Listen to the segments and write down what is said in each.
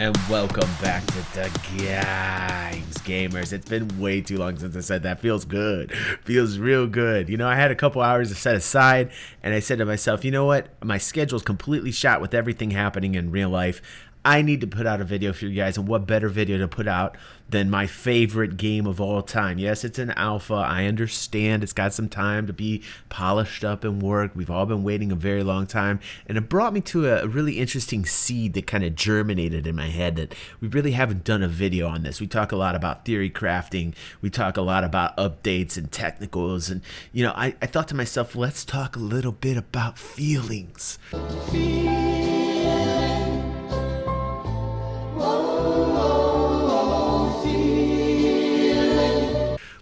And welcome back to the games, gamers. It's been way too long since I said that. Feels good. Feels real good. You know, I had a couple hours to set aside, and I said to myself, you know what? My schedule's completely shot with everything happening in real life. I need to put out a video for you guys, and what better video to put out than my favorite game of all time. Yes, it's an alpha. I understand it's got some time to be polished up and work. We've all been waiting a very long time, and it brought me to a really interesting seed that kind of germinated in my head that we really haven't done a video on this. We talk a lot about theory crafting. We talk a lot about updates and technicals, and you know, I thought to myself, let's talk a little bit about feelings.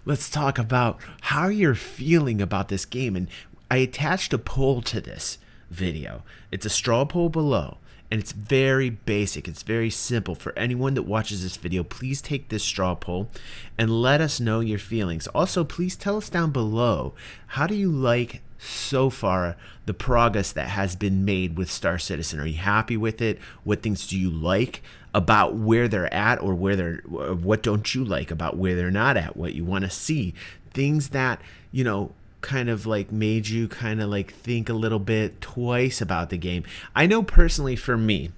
Let's talk about how you're feeling about this game. And I attached a poll to this video. It's a straw poll below, and it's very basic. It's very simple. For anyone that watches this video, please take this straw poll and let us know your feelings. Also, please tell us down below, how do you like so far the progress that has been made with Star Citizen? Are you happy with it? What things do you like about where they're at, or what don't you like about where they're not at? What you want to see, things that, you know, kind of like made you kind of like think a little bit twice about the game. I know personally for me,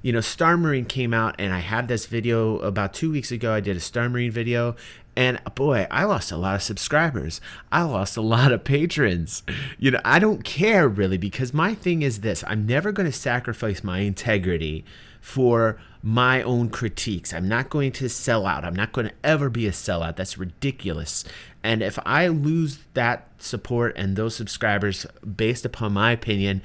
you know, Star Marine came out, and I had this video about 2 weeks ago. I did a Star Marine video, and boy, I lost a lot of subscribers. I lost a lot of patrons. You know, I don't care really, because my thing is this: I'm never going to sacrifice my integrity for my own critiques. I'm not going to sell out. I'm not going to ever be a sellout. That's ridiculous. And if I lose that support and those subscribers based upon my opinion,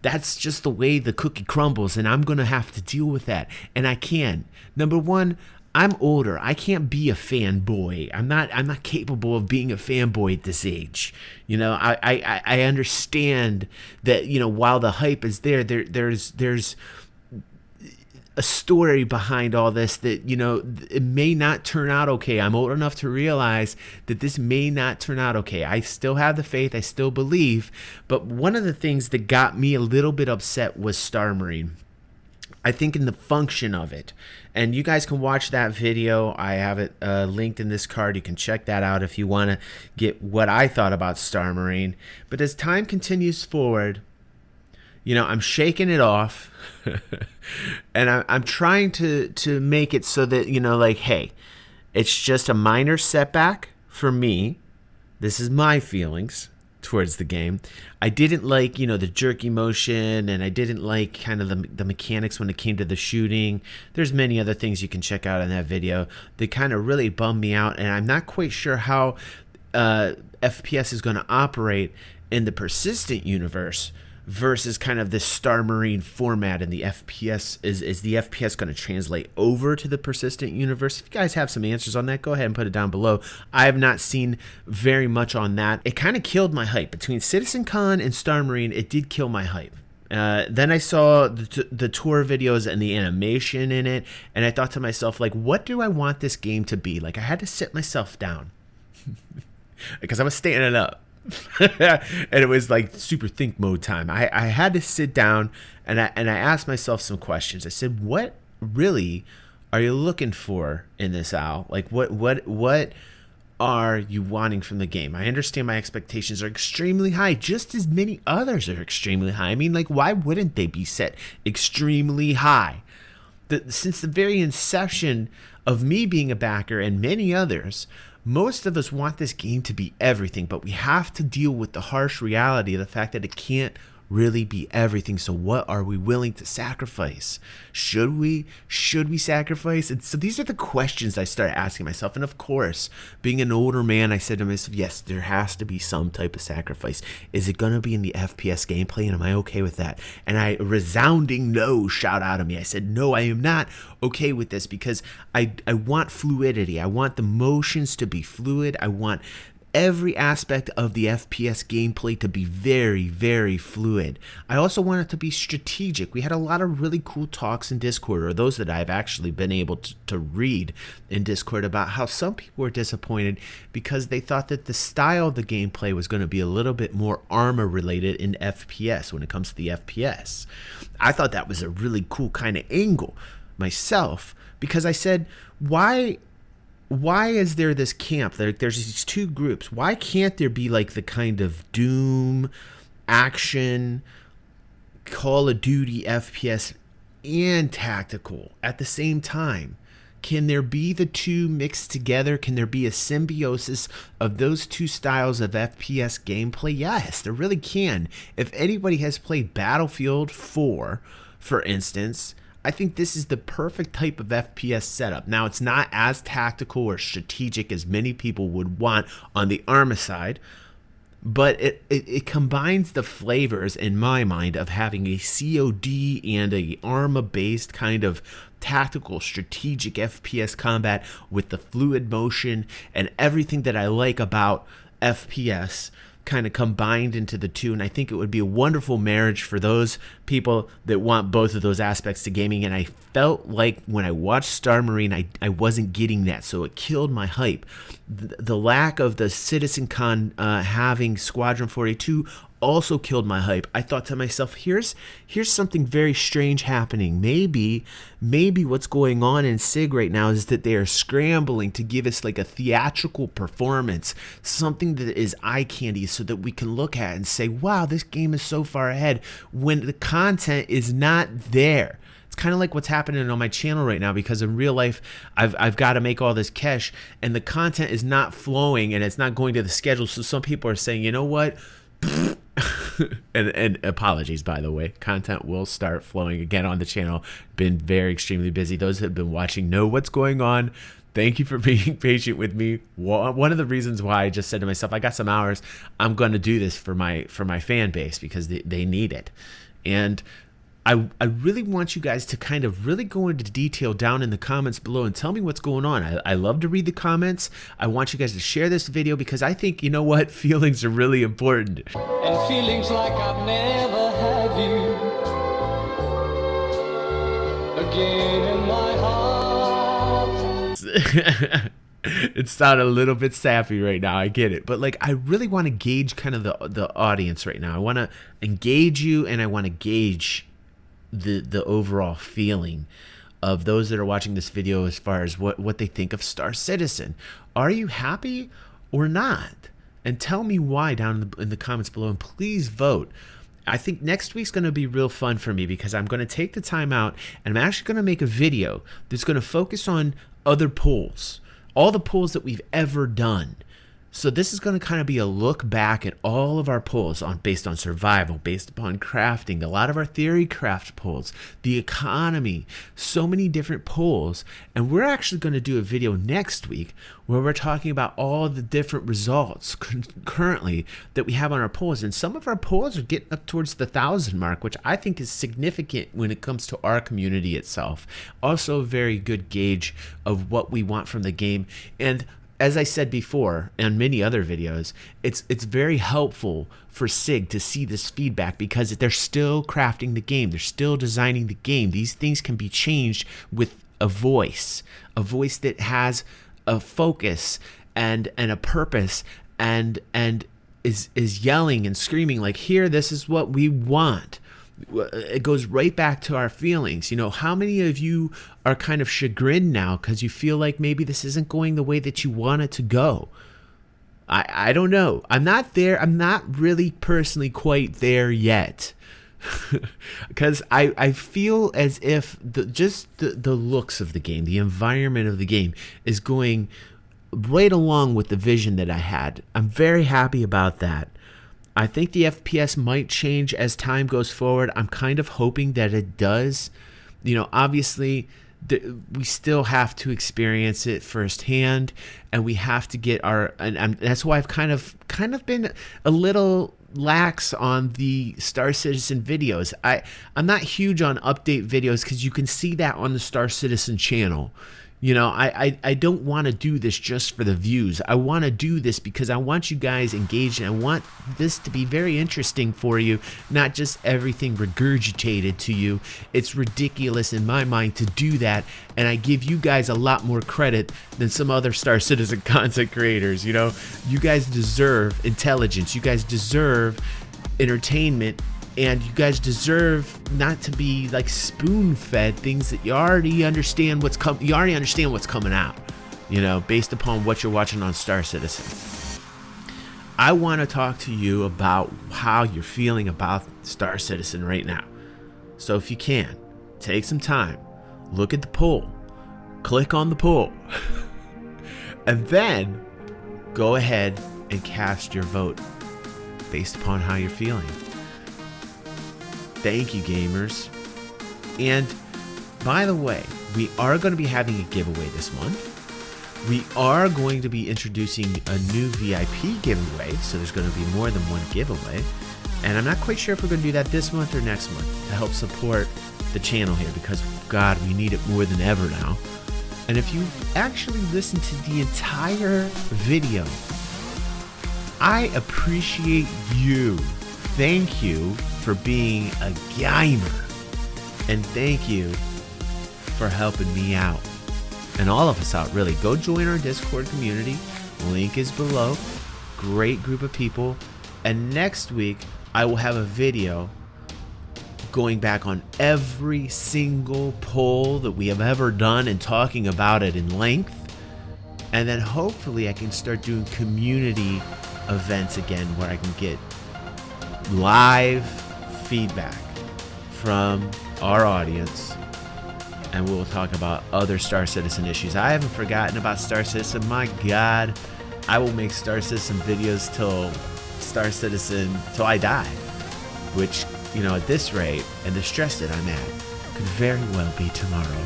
that's just the way the cookie crumbles, and I'm going to have to deal with that. And I can. Number one, I'm older. I can't be a fanboy. I'm not capable of being a fanboy at this age. You know, I understand that, you know, while the hype is there's a story behind all this that, you know, it may not turn out okay. I'm old enough to realize that this may not turn out okay. I still have the faith. I still believe. But one of the things that got me a little bit upset was Star Marine. I think in the function of it. And you guys can watch that video. I have it linked in this card. You can check that out if you want to get what I thought about Star Marine. But as time continues forward, you know, I'm shaking it off, and I'm trying to make it so that, you know, like, hey, it's just a minor setback for me. This is my feelings towards the game. I didn't like, you know, the jerky motion, and I didn't like kind of the mechanics when it came to the shooting. There's many other things you can check out in that video that kind of really bummed me out, and I'm not quite sure how FPS is going to operate in the persistent universe versus kind of this Star Marine format in the FPS. Is the FPS going to translate over to the persistent universe? If you guys have some answers on that, go ahead and put it down below. I have not seen very much on that. It kind of killed my hype. Between CitizenCon and Star Marine, it did kill my hype. Then I saw the tour videos and the animation in it, and I thought to myself, like, what do I want this game to be? Like, I had to sit myself down because I was standing up. And it was like super think mode time. I had to sit down, and I asked myself some questions. I said, what really are you looking for in this, Al? Like, what are you wanting from the game? I understand my expectations are extremely high, just as many others are extremely high. I mean, like, why wouldn't they be set extremely high? Since the very inception of me being a backer and many others, most of us want this game to be everything, but we have to deal with the harsh reality of the fact that it can't really be everything. So what are we willing to sacrifice? Should we sacrifice? And so these are the questions I started asking myself. And of course, being an older man, I said to myself, yes, there has to be some type of sacrifice. Is it going to be in the FPS gameplay? And am I okay with that? And a resounding no shout out of me. I said, no, I am not okay with this, because I want fluidity. I want the motions to be fluid. I want every aspect of the FPS gameplay to be very, very fluid. I also want it to be strategic. We had a lot of really cool talks in Discord, or those that I've actually been able to read in Discord, about how some people were disappointed because they thought that the style of the gameplay was going to be a little bit more armor related in FPS when it comes to the FPS. I thought that was a really cool kind of angle. myself, because I said, why is there this camp? There's these two groups. Why can't there be like the kind of Doom, action, Call of Duty FPS and tactical at the same time? Can there be the two mixed together? Can there be a symbiosis of those two styles of FPS gameplay? Yes, there really can. If anybody has played Battlefield 4, for instance, I think this is the perfect type of FPS setup. Now, it's not as tactical or strategic as many people would want on the Arma side, but it combines the flavors, in my mind, of having a COD and a Arma-based kind of tactical, strategic FPS combat with the fluid motion and everything that I like about FPS kind of combined into the two. And I think it would be a wonderful marriage for those people that want both of those aspects to gaming. And I felt like when I watched Star Marine, I wasn't getting that, so it killed my hype. The lack of the CitizenCon having Squadron 42 also killed my hype. I thought to myself, here's something very strange happening. Maybe what's going on in SIG right now is that they are scrambling to give us like a theatrical performance, something that is eye candy, so that we can look at and say, wow, this game is so far ahead, when the content is not there. It's kind of like what's happening on my channel right now, because in real life I've got to make all this cash and the content is not flowing and it's not going to the schedule. So some people are saying, you know what? and apologies, by the way, content will start flowing again on the channel. Been very extremely busy. Those that have been watching know what's going on. Thank you for being patient with me. One of the reasons why I just said to myself, I got some hours, I'm going to do this for my fan base, because they need it. And I really want you guys to kind of really go into detail down in the comments below and tell me what's going on. I love to read the comments. I want you guys to share this video, because I think, you know what, feelings are really important. And feelings like I've never had you again in my heart. It sounded a little bit sappy right now, I get it, but like I really want to gauge kind of the audience right now. I want to engage you, and I want to gauge the overall feeling of those that are watching this video as far as what they think of Star Citizen. Are you happy or not? And tell me why down in the comments below, and please vote. I think next week's going to be real fun for me, because I'm going to take the time out and I'm actually going to make a video that's going to focus on other polls, all the polls that we've ever done. So this is going to kind of be a look back at all of our polls based on survival, based upon crafting, a lot of our theory craft polls, the economy, so many different polls. And we're actually going to do a video next week where we're talking about all the different results currently that we have on our polls. And some of our polls are getting up towards the 1,000 mark, which I think is significant when it comes to our community itself. Also a very good gauge of what we want from the game. And as I said before on many other videos, it's very helpful for SIG to see this feedback, because they're still crafting the game. They're still designing the game. These things can be changed with a voice that has a focus and a purpose and is yelling and screaming like, here, this is what we want. It goes right back to our feelings. You know, how many of you are kind of chagrined now because you feel like maybe this isn't going the way that you want it to go? I don't know. I'm not there. I'm not really personally quite there yet. Because I feel as if the looks of the game, the environment of the game is going right along with the vision that I had. I'm very happy about that. I think the FPS might change as time goes forward. I'm kind of hoping that it does. You know, obviously, we still have to experience it firsthand, and we have to get our. And that's why I've kind of been a little lax on the Star Citizen videos. I'm not huge on update videos, because you can see that on the Star Citizen channel. You know, I don't want to do this just for the views. I want to do this because I want you guys engaged, and I want this to be very interesting for you, not just everything regurgitated to you. It's ridiculous in my mind to do that, and I give you guys a lot more credit than some other Star Citizen content creators. You know, you guys deserve intelligence. You guys deserve entertainment And you guys deserve not to be like spoon-fed things that you already understand what's coming out, based upon what you're watching on Star Citizen. I want to talk to you about how you're feeling about Star Citizen right now. So if you can, take some time, look at the poll, click on the poll, and then go ahead and cast your vote based upon how you're feeling. Thank you, gamers. And by the way, we are going to be having a giveaway this month. We are going to be introducing a new VIP giveaway, so there's going to be more than one giveaway. And I'm not quite sure if we're going to do that this month or next month to help support the channel here, because, God, we need it more than ever now. And if you actually listen to the entire video, I appreciate you. Thank you for being a gamer. And thank you for helping me out. And all of us out, really. Go join our Discord community. Link is below. Great group of people. And next week, I will have a video going back on every single poll that we have ever done and talking about it in length. And then hopefully I can start doing community events again where I can get live feedback from our audience, and we'll talk about other Star Citizen issues. I haven't forgotten about Star Citizen. My God, I will make Star Citizen videos till I die, which, at this rate and the stress that I'm at, could very well be tomorrow.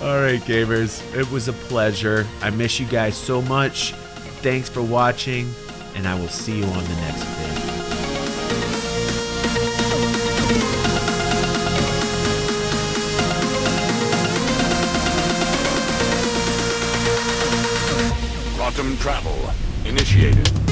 All right, gamers, it was a pleasure. I miss you guys so much. Thanks for watching, and I will see you on the next video. Quantum travel initiated.